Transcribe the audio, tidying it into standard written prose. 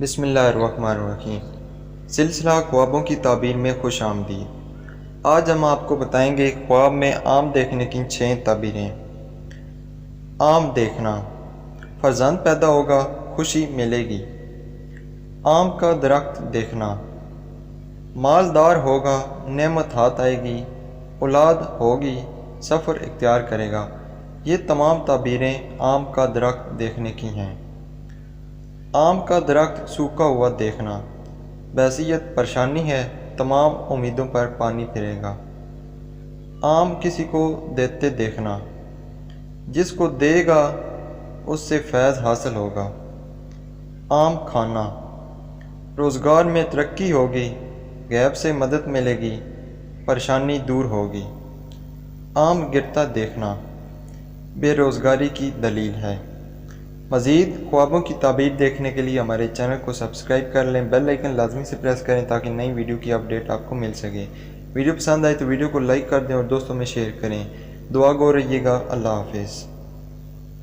بسم اللہ الرحمن الرحیم۔ سلسلہ خوابوں کی تعبیر میں خوش آمدید۔ آج ہم آپ کو بتائیں گے خواب میں آم دیکھنے کی 6 تعبیریں۔ آم دیکھنا، فرزند پیدا ہوگا، خوشی ملے گی۔ آم کا درخت دیکھنا، مالدار ہوگا، نعمت ہاتھ آئے گی، اولاد ہوگی، سفر اختیار کرے گا۔ یہ تمام تعبیریں آم کا درخت دیکھنے کی ہیں۔ آم کا درخت سوکھا ہوا دیکھنا، بحیثیت پریشانی ہے، تمام امیدوں پر پانی پھرے گا۔ آم کسی کو دیتے دیکھنا، جس کو دے گا اس سے فیض حاصل ہوگا۔ آم کھانا، روزگار میں ترقی ہوگی، غیب سے مدد ملے گی، پریشانی دور ہوگی۔ آم گرتا دیکھنا، بے روزگاری کی دلیل ہے۔ مزید خوابوں کی تعبیر دیکھنے کے لیے ہمارے چینل کو سبسکرائب کر لیں، بیل آئیکن لازمی سے پریس کریں تاکہ نئی ویڈیو کی اپڈیٹ آپ کو مل سکے۔ ویڈیو پسند آئے تو ویڈیو کو لائک کر دیں اور دوستوں میں شیئر کریں۔ دعا گو رہیے گا۔ اللہ حافظ۔